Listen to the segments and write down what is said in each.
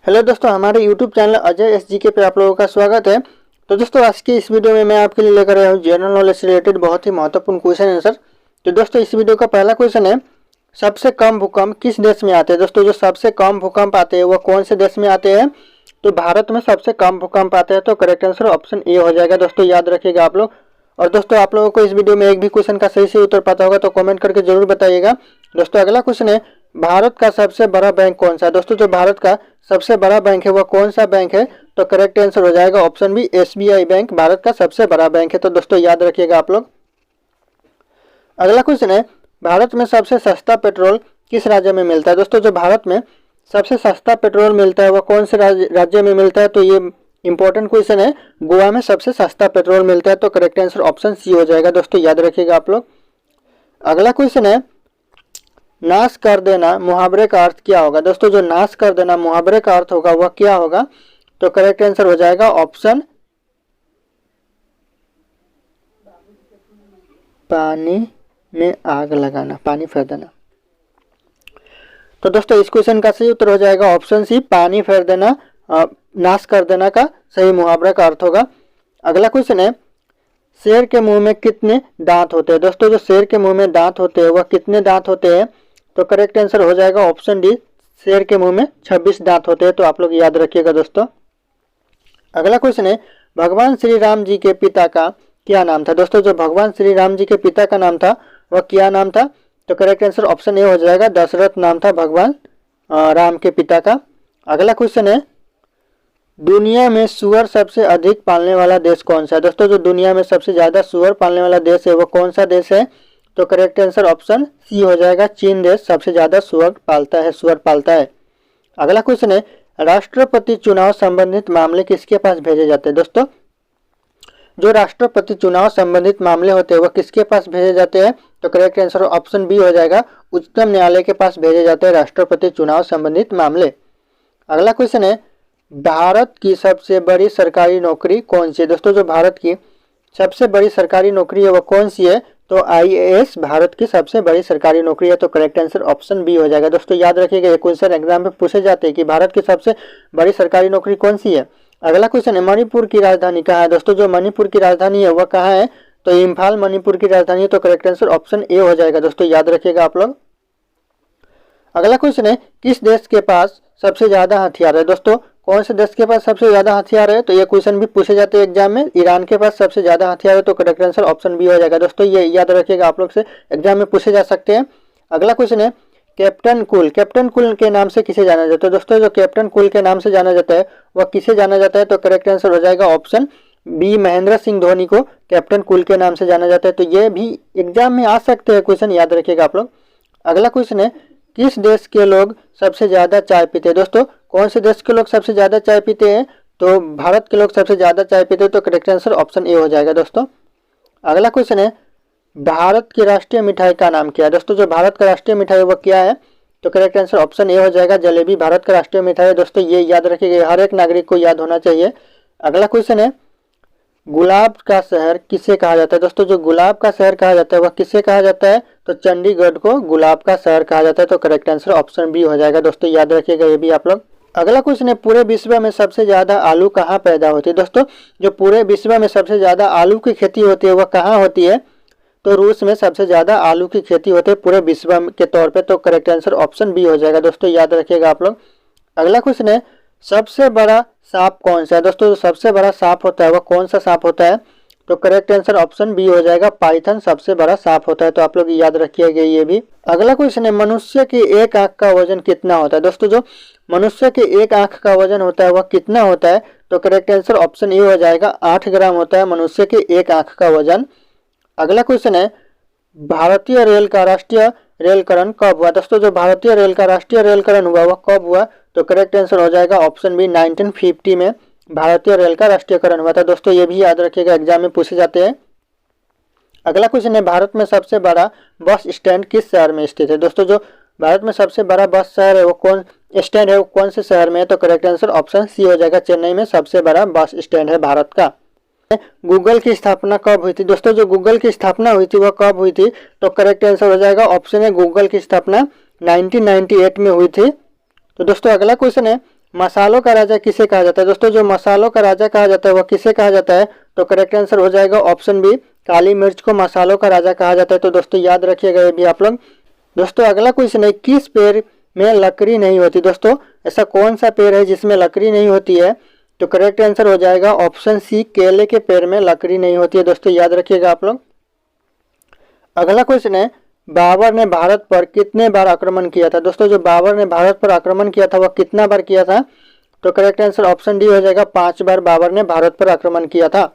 Hello दोस्तों, हमारे YouTube channel Ajay SGK पे आप लोगों का स्वागत है। तो दोस्तों, आज की इस वीडियो में मैं आपके लिए लेकर आया हूँ जनरल नॉलेज से रिलेटेड बहुत ही महत्वपूर्ण क्वेश्चन आंसर। तो दोस्तों, इस वीडियो का पहला क्वेश्चन है, सबसे कम भूकंप किस देश में आते हैं। दोस्तों, जो सबसे कम भूकंप आते हैं वो कौन से देश में आते हैं? तो भारत में सबसे कम भूकंप आते हैं। तो करेक्ट आंसर ऑप्शन ए हो जाएगा। दोस्तों, याद रखिएगा आप लोग। और दोस्तों, आप लोगों को इस वीडियो में एक भी क्वेश्चन का सही से उत्तर पता होगा तो कमेंट करके जरूर बताइएगा। दोस्तों, अगला क्वेश्चन है, भारत का सबसे बड़ा बैंक कौन सा है। दोस्तों, जो भारत का सबसे बड़ा बैंक है वह कौन सा बैंक है? तो करेक्ट आंसर हो जाएगा option B, SBI bank Bharat का सबसे बड़ा बैंक है। तो दोस्तों, याद रखिएगा आप लोग। अगला क्वेश्चन है, भारत में सबसे सस्ता पेट्रोल किस राज्य में मिलता है। दोस्तों, जो भारत में सबसे सस्ता पेट्रोल मिलता है वह कौन से राज्य में मिलता है? तो ये इंपॉर्टेंट क्वेश्चन है। गोवा में सबसे सस्ता पेट्रोल मिलता है। तो करेक्ट आंसर ऑप्शन सी हो जाएगा। दोस्तों, याद रखिएगा आप लोग। अगला क्वेश्चन है, नाश कर देना मुहावरे का अर्थ क्या होगा। दोस्तों, जो नाश कर देना मुहावरे का अर्थ होगा वह क्या होगा? तो करेक्ट आंसर हो जाएगा ऑप्शन पानी में आग लगाना, पानी फेर देना। तो दोस्तों, इस क्वेश्चन का सही उत्तर हो जाएगा ऑप्शन सी, पानी फेर देना नाश कर देना का सही मुहावरा का अर्थ होगा। अगला क्वेश्चन है, शेर के मुंह में कितने दांत होते हैं। दोस्तों, जो शेर के मुंह में दांत होते हैं वह कितने दांत होते हैं? तो करेक्ट आंसर हो जाएगा ऑप्शन डी, शेर के मुंह में 26 दांत होते हैं। तो आप लोग याद रखिएगा दोस्तों। अगला क्वेश्चन है, भगवान श्री राम जी के पिता का क्या नाम था। दोस्तों, जो भगवान श्री राम जी के पिता का नाम था वह क्या नाम था? तो करेक्ट आंसर ऑप्शन ए हो जाएगा, दशरथ नाम था भगवान राम के पिता का। अगला क्वेश्चन है, दुनिया में सुअर सबसे अधिक पालने वाला देश कौन सा है। दोस्तों, जो दुनिया में सबसे ज्यादा सुअर पालने वाला देश है वो कौन सा देश है? तो करेक्ट आंसर ऑप्शन सी हो जाएगा, चीन देश सबसे ज्यादा सुअर पालता है। अगला क्वेश्चन है, राष्ट्रपति चुनाव संबंधित मामले किसके पास भेजे जाते हैं। दोस्तों, जो राष्ट्रपति चुनाव संबंधित मामले होते हैं वह किसके पास भेजे जाते हैं? तो करेक्ट आंसर ऑप्शन बी हो जाएगा, उच्चतम न्यायालय के पास भेजे जाते हैं राष्ट्रपति चुनाव संबंधित मामले। अगला क्वेश्चन है, भारत की सबसे बड़ी सरकारी नौकरी कौन सी है। दोस्तों, जो भारत की सबसे बड़ी सरकारी नौकरी है वह कौन सी है? तो IAS भारत की सबसे बड़ी सरकारी नौकरी है। तो करेक्ट आंसर ऑप्शन बी हो जाएगा। दोस्तों, याद रखिएगा, ये क्वेश्चन एग्जाम में पूछे जाते हैं कि भारत की सबसे बड़ी सरकारी नौकरी कौन सी है। अगला क्वेश्चन है, मणिपुर की राजधानी कहाँ है। दोस्तों, जो मणिपुर की राजधानी है वह कहाँ है? तो इम्फाल मणिपुर की राजधानी है। तो करेक्ट आंसर ऑप्शन ए हो जाएगा। दोस्तों, याद रखिएगा आप लोग। अगला क्वेश्चन है, किस देश के पास सबसे ज्यादा हथियार है। दोस्तों, कौन से देश के पास सबसे ज्यादा हथियार है? तो ये क्वेश्चन भी पूछे जाते हैं एग्जाम में। ईरान के पास सबसे ज्यादा हथियार है। तो करेक्ट आंसर ऑप्शन बी हो जाएगा। दोस्तों, ये याद रखिएगा, आप लोग से एग्जाम में पूछे जा सकते हैं। अगला क्वेश्चन है, कैप्टन कूल के नाम से किसे जाना जाता है। दोस्तों, जो कैप्टन कूल के नाम से जाना जाता है वह किसे जाना जाता है? तो करेक्ट आंसर हो जाएगा ऑप्शन बी, महेंद्र सिंह धोनी को कैप्टन कूल के नाम से जाना जाता है। तो ये भी एग्जाम में आ सकते हैं क्वेश्चन, याद रखिएगा आप लोग। अगला क्वेश्चन है, किस देश के लोग सबसे ज्यादा चाय पीते हैं। दोस्तों, कौन से देश के लोग सबसे ज्यादा चाय पीते हैं? तो भारत के लोग सबसे ज्यादा चाय पीते हैं। तो करेक्ट आंसर ऑप्शन ए हो जाएगा दोस्तों। अगला क्वेश्चन है, भारत की राष्ट्रीय मिठाई का नाम क्या है। दोस्तों, जो भारत का राष्ट्रीय मिठाई वह क्या है? तो करेक्ट आंसर ऑप्शन ए हो जाएगा, जलेबी भारत का राष्ट्रीय मिठाई है। दोस्तों, ये याद रखिएगा, हर एक नागरिक को याद होना चाहिए। अगला क्वेश्चन है, गुलाब का शहर किसे कहा जाता है। दोस्तों, जो गुलाब का शहर कहा जाता है वह किसे कहा जाता है? तो चंडीगढ़ को गुलाब का शहर कहा जाता है। तो करेक्ट आंसर ऑप्शन बी हो जाएगा। दोस्तों, याद रखिएगा ये भी आप लोग। अगला क्वेश्चन है, पूरे विश्व में सबसे ज्यादा आलू कहाँ पैदा होती है। दोस्तों, जो पूरे विश्व में सबसे ज्यादा आलू की खेती होती है वह कहाँ होती है? तो रूस में सबसे ज्यादा आलू की खेती होती है पूरे विश्व के तौर पे। तो करेक्ट आंसर ऑप्शन बी हो जाएगा। दोस्तों, याद रखिएगा आप लोग। अगला क्वेश्चन है, सबसे बड़ा सांप कौन सा है। दोस्तों, जो सबसे बड़ा सांप होता है वह कौन सा सांप होता है? तो करेक्ट आंसर ऑप्शन बी हो जाएगा, पाइथन सबसे बड़ा सांप होता है। तो आप लोग याद रखिएगा ये भी। अगला क्वेश्चन है, मनुष्य की एक आंख का वजन कितना होता है। दोस्तों, जो मनुष्य के एक आंख का वजन होता है वह कितना होता है? तो करेक्ट आंसर ऑप्शन ए हो जाएगा, 8 ग्राम होता है मनुष्य के एक आंख का वजन। अगला क्वेश्चन है, भारतीय रेल का राष्ट्रीय रेलकरण कब हुआ। दोस्तों, जो भारतीय रेल का राष्ट्रीय रेलकरण हुआ वह कब हुआ? तो करेक्ट आंसर हो जाएगा ऑप्शन बी, 1950 में भारतीय रेल का राष्ट्रीयकरण हुआ था। दोस्तों, ये भी याद रखिएगा, एग्जाम में पूछे जाते हैं। अगला क्वेश्चन है, भारत में सबसे बड़ा बस स्टैंड किस शहर में स्थित है। दोस्तों, जो भारत में सबसे बड़ा बस शहर है वो कौन स्टैंड है वो कौन से शहर में है? तो करेक्ट आंसर ऑप्शन सी हो जाएगा, चेन्नई में सबसे बड़ा बस स्टैंड है भारत का। गूगल की स्थापना कब हुई थी। दोस्तों, जो गूगल की स्थापना हुई थी वह कब हुई थी? तो करेक्ट आंसर हो जाएगा ऑप्शन है, गूगल की स्थापना 1998 में हुई थी। तो दोस्तों, अगला क्वेश्चन है, मसालों का राजा किसे कहा जाता है? दोस्तों जो मसालों का राजा कहा जाता है वह किसे कहा जाता है? तो करेक्ट आंसर हो जाएगा ऑप्शन बी, काली मिर्च को मसालों का राजा कहा जाता है। तो दोस्तों याद रखिएगा ये भी आप लोग। दोस्तों अगला क्वेश्चन है, किस पेड़ में लकड़ी नहीं होती? दोस्तों ऐसा कौन सा पेड़ है जिसमें लकड़ी नहीं होती है? तो करेक्ट आंसर हो जाएगा ऑप्शन सी, केले के पेड़ में लकड़ी नहीं होती है। दोस्तों याद रखिएगा आप लोग। अगला क्वेश्चन है, बाबर ने भारत पर कितने बार आक्रमण किया था? दोस्तों जो बाबर ने भारत पर आक्रमण किया था वह कितना बार किया था? तो करेक्ट आंसर ऑप्शन डी हो जाएगा, 5 बार बाबर ने भारत पर आक्रमण किया था।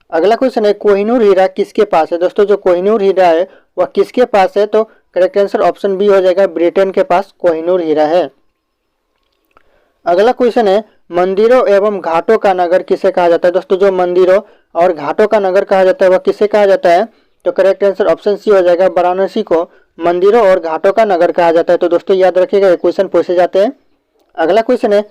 अगला क्वेश्चन है, कोहिनूर हीरा किसके पास है? दोस्तों जो कोहिनूर हीरा है वह किसके पास है? तो करेक्ट आंसर ऑप्शन बी हो जाएगा, ब्रिटेन के पास कोहिनूर हीरा है। अगला क्वेश्चन है, मंदिरों एवं घाटों का नगर किसे कहा जाता है? दोस्तों जो मंदिरों और घाटों का नगर कहा जाता है वह किसे कहा जाता है? तो करेक्ट आंसर ऑप्शन सी हो जाएगा, वाराणसी को मंदिरों और घाटों का नगर कहा जाता है। तो दोस्तों याद रखिएगा ये क्वेश्चन पूछे जाते हैं। अगला क्वेश्चन है,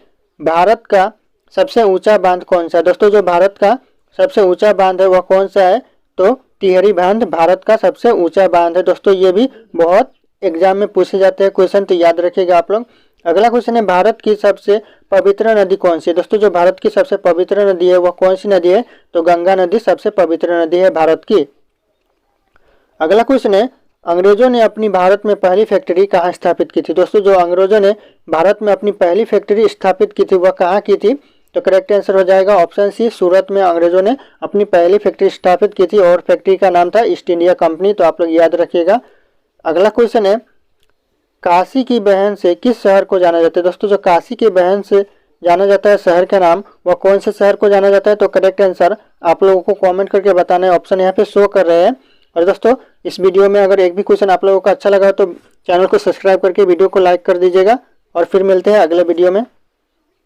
भारत का सबसे ऊंचा बांध कौन सा है? दोस्तों जो भारत का सबसे ऊंचा बांध है वह कौन सा है? तो टिहरी बांध भारत का सबसे ऊंचा बांध है। दोस्तों ये भी बहुत एग्जाम में पूछे जाते हैं क्वेश्चन, तो याद रखिएगा आप लोग। अगला क्वेश्चन है, भारत की सबसे पवित्र नदी कौन सी है? दोस्तों जो भारत की सबसे पवित्र नदी है वह कौन सी नदी है? तो गंगा नदी सबसे पवित्र नदी है भारत की। अगला क्वेश्चन है, अंग्रेजों ने अपनी भारत में पहली फैक्ट्री कहाँ स्थापित की थी? दोस्तों जो अंग्रेजों ने भारत में अपनी पहली फैक्ट्री स्थापित की थी वह कहाँ की थी? तो करेक्ट आंसर हो जाएगा ऑप्शन सी, सूरत में अंग्रेजों ने अपनी पहली फैक्ट्री स्थापित की थी और फैक्ट्री का नाम था ईस्ट इंडिया कंपनी। तो आप लोग याद रखिएगा। अगला क्वेश्चन है, काशी की बहन से किस शहर को जाना जाता है? दोस्तों जो काशी की बहन से जाना जाता है शहर का नाम, वह कौन से शहर को जाना जाता है? तो करेक्ट आंसर आप लोगों को कमेंट करके बताना है। ऑप्शन यहाँ पे शो कर रहे हैं। और दोस्तों इस वीडियो में अगर एक भी क्वेश्चन आप लोगों को अच्छा लगा तो चैनल को सब्सक्राइब करके वीडियो को लाइक कर दीजिएगा। और फिर मिलते हैं अगले वीडियो में।